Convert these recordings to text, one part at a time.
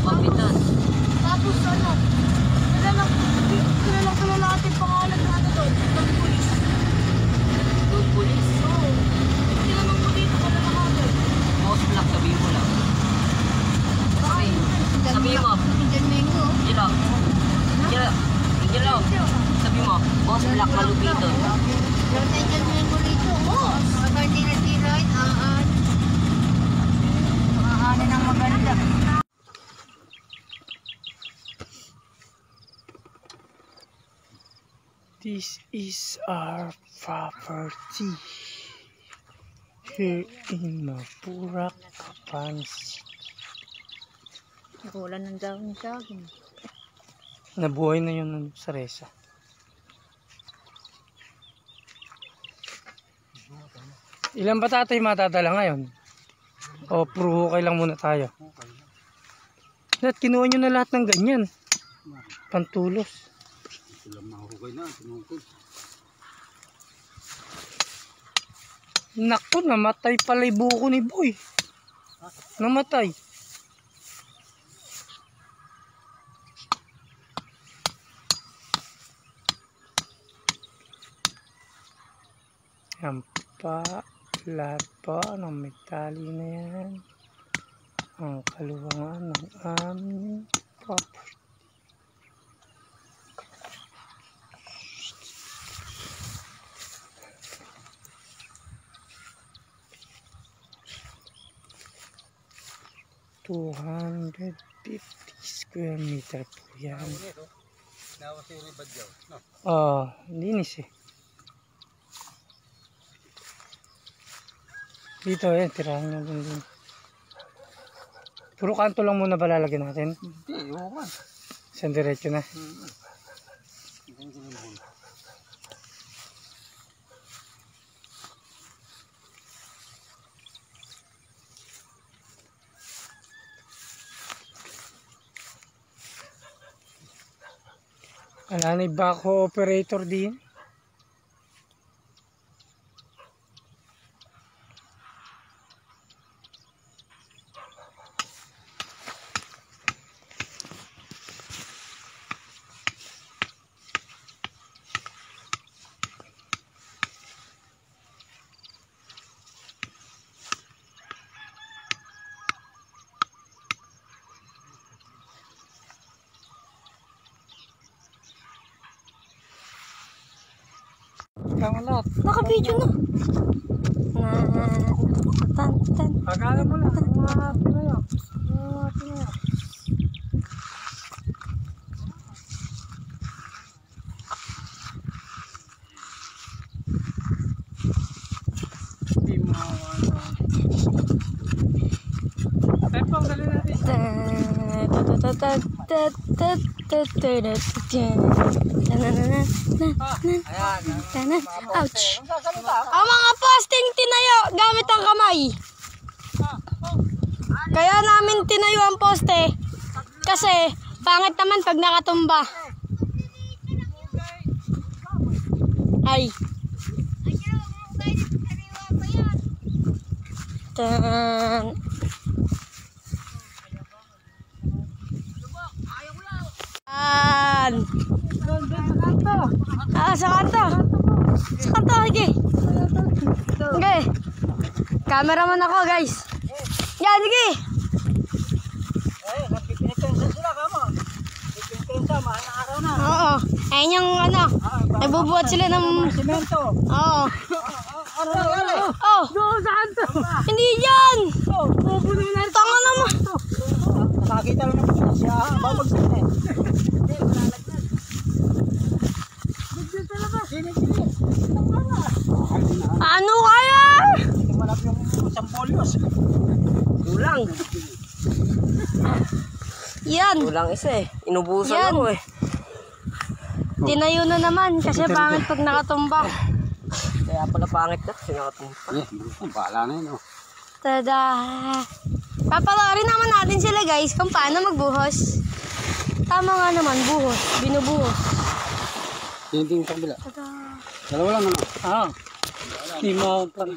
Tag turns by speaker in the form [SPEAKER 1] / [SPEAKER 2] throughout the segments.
[SPEAKER 1] kapitan.
[SPEAKER 2] Tapos ano, kilala natin pangalan na ano doon, ng pulis.
[SPEAKER 1] Doon pulis?
[SPEAKER 2] Oo. Tinanong mo dito, kilala ka agad.
[SPEAKER 1] Boss Black, sabihin mo lang. Sabihin mo.
[SPEAKER 2] Diyan Mengo.
[SPEAKER 1] Yun lang. Yun lang. Sabihin mo, Boss Black Malupiton.
[SPEAKER 2] Diyan Mengo rito. Oo. Mga tira-tirain, aanin ang maganda.
[SPEAKER 3] This is our property here in Mapurak, Kapansi.
[SPEAKER 2] Nakulan ng dahon sa akin.
[SPEAKER 3] Nabuhay na yun sa resa. Ilan ba tatay matadala ngayon? O puro hukay lang muna tayo? Lahat kinuha nyo na lahat ng ganyan. Pantulos. Naku, namatay pala yung buko ni Boy. Namatay. Yan pa, lahat pa ng may tali na yan. Ang kaluwangan ng aming property. ...250 square meter po yan. Linis eh. Dito tirahan nyo din. Puro kanto lang muna ba lalagyan natin?
[SPEAKER 1] Hindi, oo.
[SPEAKER 3] Isang diretso na. Wala na yung backhoe operator din.
[SPEAKER 2] Naka-video na.
[SPEAKER 3] Pagkala mo lang. Hindi mo Tepang dali natin.
[SPEAKER 2] Ouch! Ang mga posting tinayo gamit ang kamay. Kaya namin tinayo ang poste kasi pangit naman pag nakatumba. Ay. Sa kanto. Sige. Okay. Cameraman ako, guys. Yan, sige. Oo. Ayun yung ano. Nagbubuhat sila ng semento. Oo. Oh. Hindi yan. Tanga naman.
[SPEAKER 1] Nakakita lang naman siya. Babagsak eh.
[SPEAKER 2] Ano kaya?
[SPEAKER 1] Malap yung sampolyos. Kulang.
[SPEAKER 2] Yan.
[SPEAKER 1] Kulang isa eh. Inubusan
[SPEAKER 2] yan.
[SPEAKER 1] ako eh.
[SPEAKER 2] Tinayo na naman kasi pangit pag nakatumbang.
[SPEAKER 1] Kaya pala pangit na kasi nakatumbang. Bahala na yun.
[SPEAKER 2] Tada! Papalari naman natin sila guys kung paano magbuhos. Tama nga naman, buhos. Binubuhos.
[SPEAKER 1] Yung sa kabila.
[SPEAKER 2] Tada!
[SPEAKER 1] Dalawa lang naman.
[SPEAKER 3] Hindi mo pang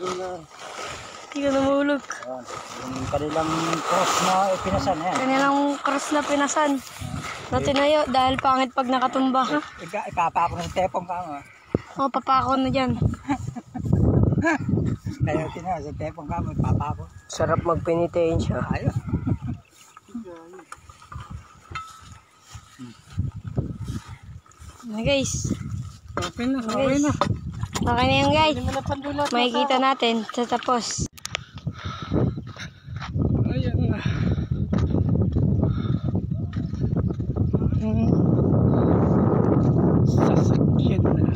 [SPEAKER 2] Hindi ka namulog.
[SPEAKER 4] Ayan. Yung kanilang cross na ipinasan. Ayan.
[SPEAKER 2] Kanilang cross na pinasan. Na tinayo dahil pangit pag nakatumba.
[SPEAKER 4] Ipapa ako ng tepong ka mo.
[SPEAKER 2] O, papako na dyan.
[SPEAKER 4] Kaya tinawag sa tepong ka mo, ipapa ako.
[SPEAKER 1] Sarap magpinitain siya.
[SPEAKER 4] Ayos.
[SPEAKER 2] Na guys.
[SPEAKER 3] Okay na, okay na.
[SPEAKER 2] Okay na yan guys. Makikita natin sa tapos.
[SPEAKER 3] Ayan na. Sasakyan na.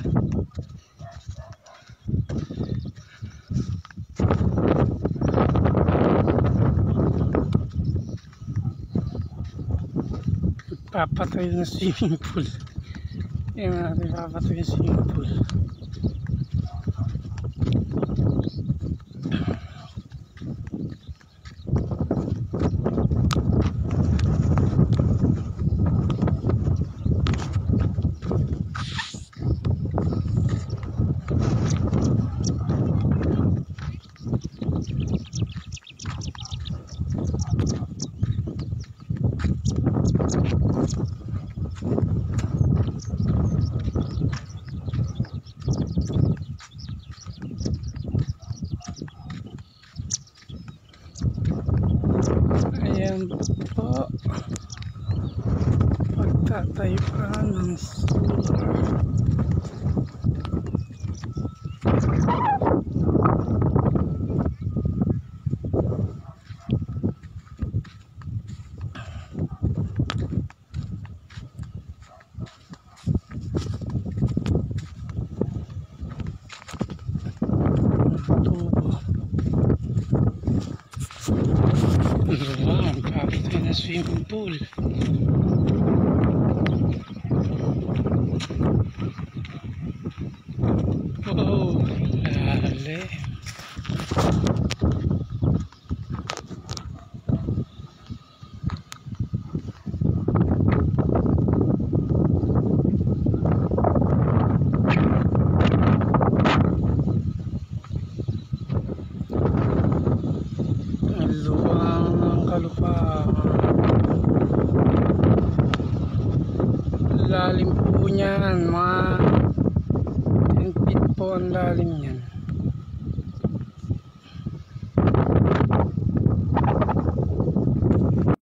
[SPEAKER 3] Papatoy ng swimming pool. Yan natin papatoy ng swimming pool. Ayan po, pagtatayo pa ng solar. Tubo. Wow, ang kapit na swimming pool. Oh, lalim. Luwang ng kalupaan. Lalim po niyan, mga 10 feet po ang lalim niyan.